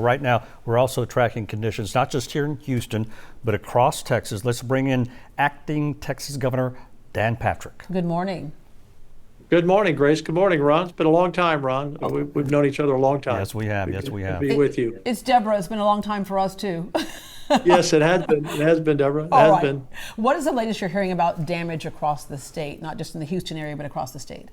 Right now, we're also tracking conditions, not just here in Houston, but across Texas. Let's bring in acting Texas Governor Dan Patrick. Good morning. Good morning, Grace. Good morning, Ron. It's been a long time, Ron. We've known each other a long time. Yes, we have. Yes, we have. Be with you. It's Deborah. It's been a long time for us, too. Yes, it has been. It has been, Deborah. It All has right. been. What is the latest you're hearing about damage across the state, not just in the Houston area, but across the state?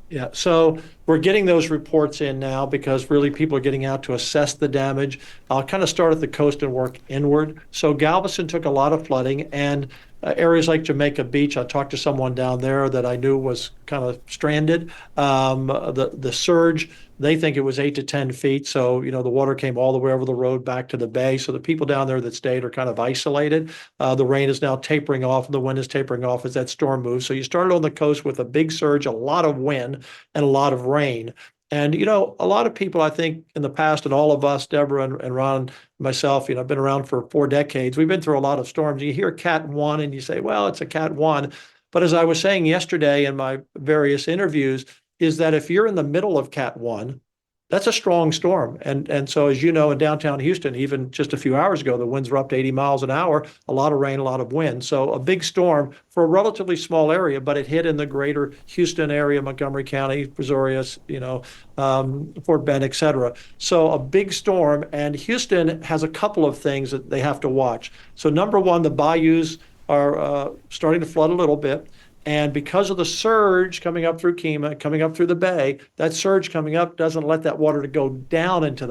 Yeah, so we're getting those reports in now because really people are getting out to assess the damage. I'll kind of start at the coast and work inward. So Galveston took a lot of flooding, and areas like Jamaica Beach, I talked to someone down there that I knew was kind of stranded. The surge, they think it was 8 to 10 feet. So, the water came all the way over the road back to the bay. So the people down there that stayed are kind of isolated. The rain is now tapering off, and the wind is tapering off as that storm moves. So you started on the coast with a big surge, a lot of wind, and a lot of rain. And, a lot of people, I think, in the past, and all of us, Deborah and Ron, myself, I've been around for 4 decades. We've been through a lot of storms. You hear Cat 1 and you say, well, it's a Cat 1. But as I was saying yesterday in my various interviews, is that if you're in the middle of Cat 1, that's a strong storm. And so, as you know, in downtown Houston, even just a few hours ago, the winds were up to 80 miles an hour, a lot of rain, a lot of wind. So a big storm for a relatively small area, but it hit in the greater Houston area, Montgomery County, Brazoria, Fort Bend, et cetera. So a big storm, and Houston has a couple of things that they have to watch. So number one, the bayous are starting to flood a little bit. And because of the surge coming up through Kemah, coming up through the bay, that surge coming up doesn't let that water to go down into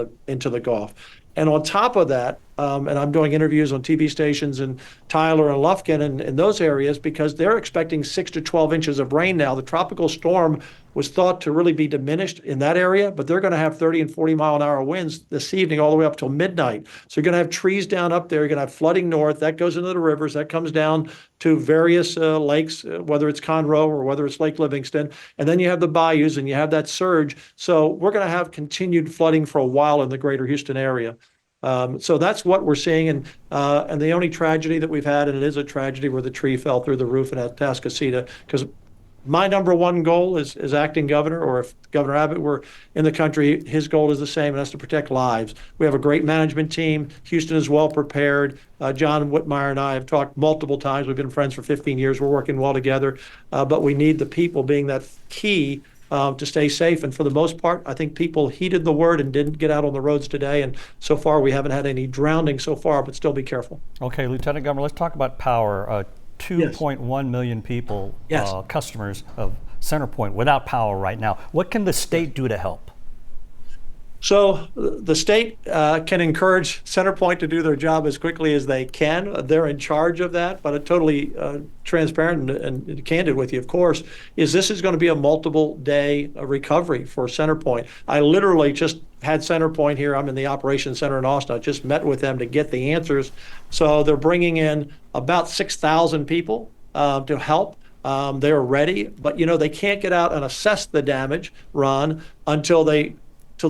the Gulf. And on top of that, and I'm doing interviews on TV stations in Tyler and Lufkin and in those areas because they're expecting 6 to 12 inches of rain now. The tropical storm was thought to really be diminished in that area, but they're going to have 30 and 40 mile an hour winds this evening all the way up till midnight. So you're going to have trees down up there. You're going to have flooding north. That goes into the rivers. That comes down to various lakes, whether it's Conroe or whether it's Lake Livingston. And then you have the bayous and you have that surge. So we're going to have continued flooding for a while in the greater Houston area. So that's what we're seeing, and the only tragedy that we've had, and it is a tragedy, where the tree fell through the roof in Atascocita. Because my number one goal is acting governor, or if Governor Abbott were in the country, his goal is the same, and that's to protect lives. We have a great management team. Houston is well prepared. John Whitmire and I have talked multiple times. We've been friends for 15 years. We're working well together, but we need the people being that key to stay safe. And for the most part, I think people heeded the word and didn't get out on the roads today. And so far, we haven't had any drowning so far, but still be careful. Okay, Lieutenant Governor, let's talk about power. 2.1 million people, Yes. Customers of CenterPoint without power right now. What can the state do to help? So the state can encourage CenterPoint to do their job as quickly as they can. They're in charge of that, but totally transparent and candid with you, of course, this is going to be a multiple day recovery for CenterPoint. I literally just had CenterPoint here. I'm in the operations center in Austin. I just met with them to get the answers. So they're bringing in about 6,000 people to help. They're ready, but they can't get out and assess the damage, Ron, until the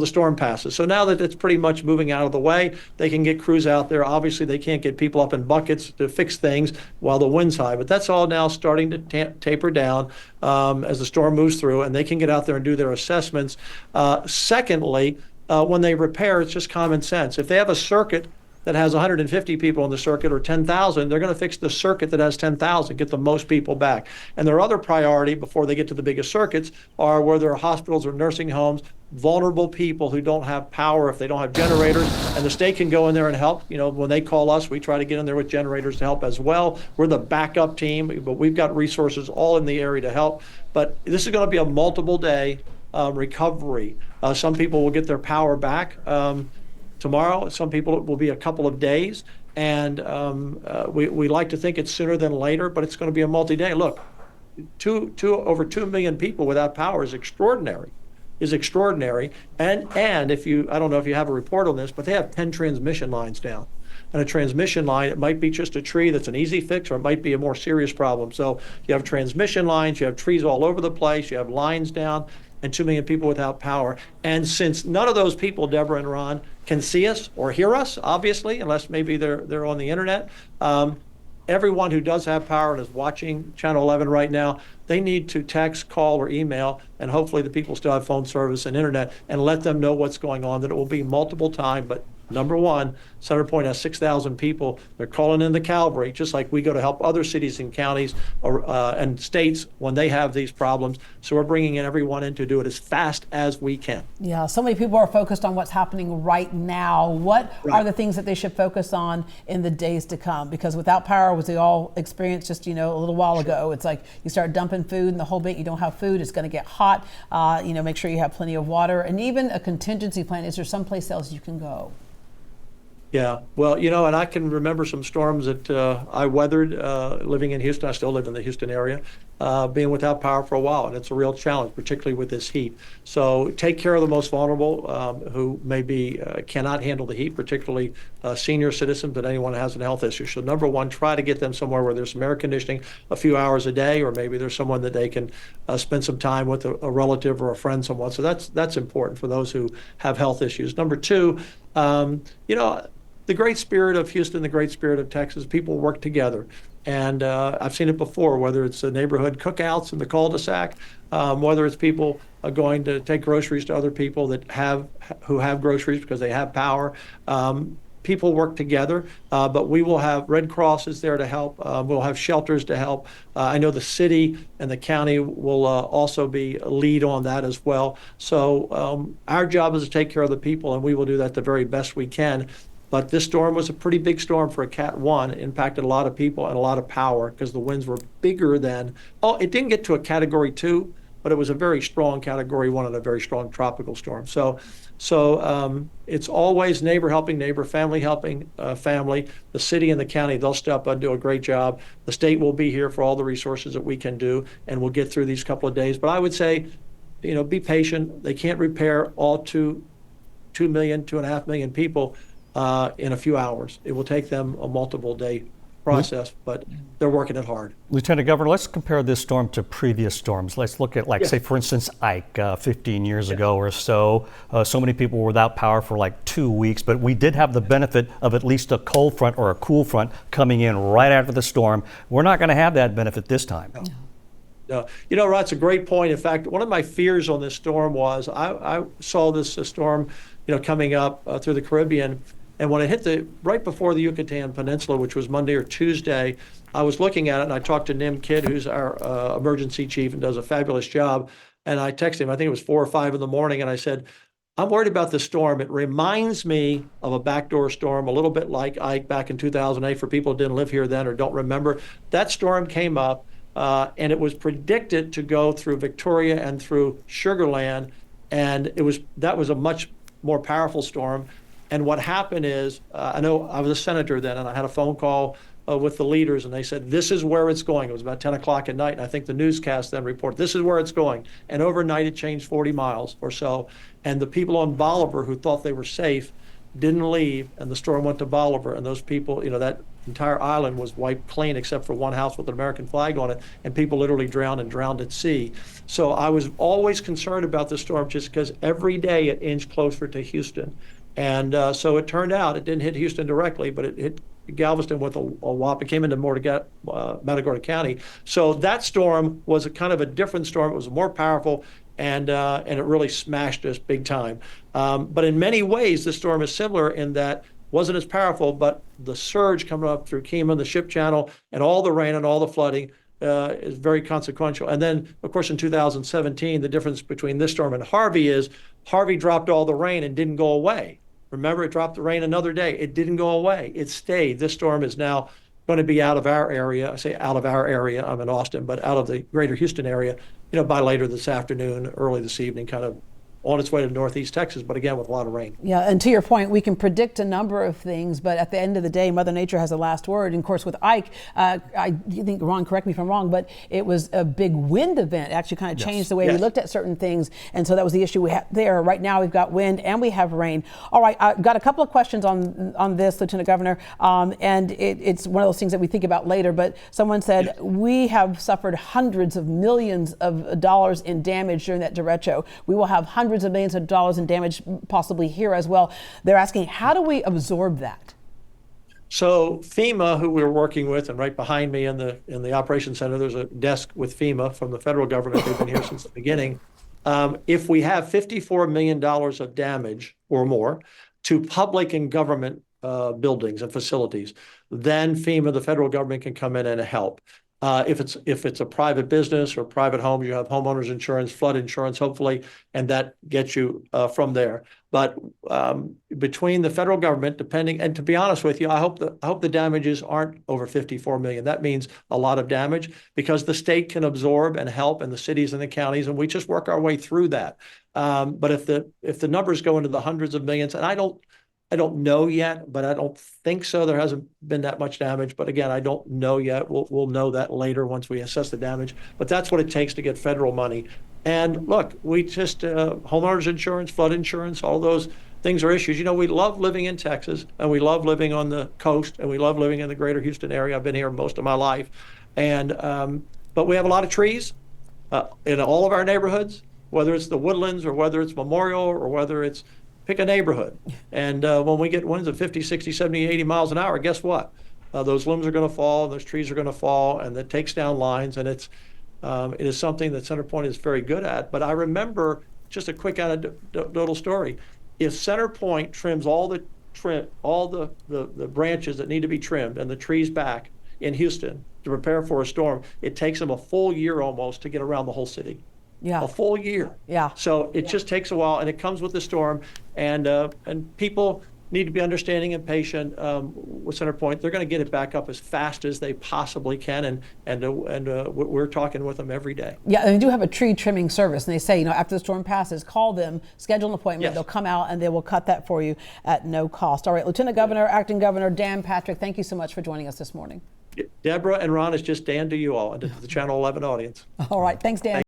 storm passes. So now that it's pretty much moving out of the way, they can get crews out there. Obviously, they can't get people up in buckets to fix things while the wind's high, but that's all now starting to taper down as the storm moves through, and they can get out there and do their assessments. Secondly, when they repair, it's just common sense. If they have a circuit that has 150 people on the circuit or 10,000, they're going to fix the circuit that has 10,000, get the most people back. And their other priority before they get to the biggest circuits are where there are hospitals or nursing homes, vulnerable people who don't have power, if they don't have generators, and the state can go in there and help. When they call us, we try to get in there with generators to help as well. We're the backup team, but we've got resources all in the area to help. But this is going to be a multiple day recovery. Some people will get their power back tomorrow. Some people, it will be a couple of days, and we like to think it's sooner than later, but it's going to be a multi-day. Look, over 2 million people without power is extraordinary. And if I don't know if you have a report on this, but they have 10 transmission lines down. And a transmission line, it might be just a tree that's an easy fix, or it might be a more serious problem. So you have transmission lines, you have trees all over the place, you have lines down, and 2 million people without power. And since none of those people, Deborah and Ron, can see us or hear us, obviously, unless maybe they're on the internet, everyone who does have power and is watching Channel 11 right now, they need to text, call, or email, and hopefully the people still have phone service and internet, and let them know what's going on, that it will be multiple times. But number one, Center Point has 6,000 people. They're calling in the cavalry, just like we go to help other cities and counties and states when they have these problems. So we're bringing in everyone in to do it as fast as we can. Yeah, so many people are focused on what's happening right now. What are the things that they should focus on in the days to come? Because without power, as we all experienced just, a little while ago, it's like you start dumping food and the whole bit, you don't have food, it's going to get hot. Make sure you have plenty of water and even a contingency plan. Is there someplace else you can go? Yeah, well, and I can remember some storms that I weathered living in Houston. I still live in the Houston area, being without power for a while, and it's a real challenge, particularly with this heat. So take care of the most vulnerable who maybe cannot handle the heat, particularly senior citizens and anyone who has a health issue. So number one, try to get them somewhere where there's some air conditioning a few hours a day, or maybe there's someone that they can spend some time with, a relative or a friend, someone. So that's important for those who have health issues. Number two, the great spirit of Houston, the great spirit of Texas, people work together. And I've seen it before, whether it's the neighborhood cookouts in the cul-de-sac, whether it's people going to take groceries to other people who have groceries because they have power. People work together, but we will have Red Cross is there to help. We'll have shelters to help. I know the city and the county will also be a lead on that as well. So our job is to take care of the people, and we will do that the very best we can. But this storm was a pretty big storm for a Cat 1. It impacted a lot of people and a lot of power because the winds were bigger than, it didn't get to a Category 2, but it was a very strong Category 1 and a very strong tropical storm. So it's always neighbor helping neighbor, family helping family. The city and the county, they'll step up and do a great job. The state will be here for all the resources that we can do, and we'll get through these couple of days. But I would say, be patient. They can't repair all 2 million, 2.5 million people in a few hours. It will take them a multiple day process, but they're working it hard. Lieutenant Governor, let's compare this storm to previous storms. Let's look at, say, for instance, Ike 15 years ago or so. So many people were without power for 2 weeks, but we did have the benefit of at least a cold front or a cool front coming in right after the storm. We're not going to have that benefit this time. No. Rod, it's a great point. In fact, one of my fears on this storm was I saw this storm, coming up through the Caribbean. And when it hit right before the Yucatan Peninsula, which was Monday or Tuesday, I was looking at it and I talked to Nim Kidd, who's our emergency chief and does a fabulous job. And I texted him, I think it was 4 or 5 in the morning, and I said, I'm worried about this storm. It reminds me of a backdoor storm, a little bit like Ike back in 2008 for people who didn't live here then or don't remember. That storm came up and it was predicted to go through Victoria and through Sugar Land. And that was a much more powerful storm. And what happened is, I know I was a senator then, and I had a phone call with the leaders, and they said, this is where it's going. It was about 10 o'clock at night, and I think the newscast then reported, this is where it's going. And overnight, it changed 40 miles or so. And the people on Bolivar who thought they were safe didn't leave, and the storm went to Bolivar. And those people, that entire island was wiped clean except for one house with an American flag on it, and people literally drowned at sea. So I was always concerned about this storm just because every day it inched closer to Houston. And so it turned out it didn't hit Houston directly, but it hit Galveston with a whop. It came into Matagorda County. So that storm was a kind of a different storm. It was more powerful, and it really smashed us big time. But in many ways, the storm is similar in that wasn't as powerful, but the surge coming up through Kima, the ship channel, and all the rain and all the flooding is very consequential. And then, of course, in 2017, the difference between this storm and Harvey is Harvey dropped all the rain and didn't go away. Remember, it dropped the rain another day. It didn't go away. It stayed. This storm is now going to be out of our area. I say out of our area. I'm in Austin, but out of the greater Houston area, by later this afternoon, early this evening, kind of on its way to northeast Texas, but again with a lot of rain. Yeah, and to your point, we can predict a number of things, but at the end of the day, Mother Nature has the last word. And of course, with Ike, I think, Ron, correct me if I'm wrong, but it was a big wind event. It actually kind of changed the way we looked at certain things, and so that was the issue we had there. Right now, we've got wind and we have rain. All right, I've got a couple of questions on this, Lieutenant Governor, and it's one of those things that we think about later, but someone said, we have suffered hundreds of millions of dollars in damage during that derecho. We will have hundreds of millions of dollars in damage possibly here as well. They're asking, how do we absorb that? So FEMA, who we're working with, and right behind me in the Operations Center, there's a desk with FEMA from the federal government. They've been here since the beginning. If we have $54 million of damage or more to public and government buildings and facilities, then FEMA, the federal government, can come in and help. If it's a private business or private home, you have homeowners insurance, flood insurance, hopefully, and that gets you from there. But between the federal government, depending, and to be honest with you, I hope the damages aren't over 54 million. That means a lot of damage because the state can absorb and help, and the cities and the counties, and we just work our way through that. But if the numbers go into the hundreds of millions, and I don't know yet, but I don't think so. There hasn't been that much damage. But again, I don't know yet. We'll know that later once we assess the damage. But that's what it takes to get federal money. And look, we just, homeowners insurance, flood insurance, all those things are issues. You know, we love living in Texas, and we love living on the coast, and we love living in the greater Houston area. I've been here most of my life. And but we have a lot of trees in all of our neighborhoods, whether it's the Woodlands or whether it's Memorial or whether it's pick a neighborhood. And when we get winds of 50, 60, 70, 80 miles an hour, guess what? Those limbs are going to fall, those trees are going to fall, and that takes down lines. And it is something that CenterPoint is very good at. But I remember, just a quick anecdotal story, if CenterPoint trims all the branches that need to be trimmed and the trees back in Houston to prepare for a storm, it takes them a full year almost to get around the whole city. Yeah. A full year. Yeah. So it just takes a while, and it comes with the storm. And people need to be understanding and patient with CenterPoint. They're going to get it back up as fast as they possibly can, and we're talking with them every day. Yeah, and they do have a tree trimming service, and they say, after the storm passes, call them, schedule an appointment. Yes. They'll come out and they will cut that for you at no cost. All right, Lieutenant Governor, Acting Governor Dan Patrick, thank you so much for joining us this morning. Deborah and Ron, it's just Dan to you all, and to the Channel 11 audience. All right, thanks, Dan.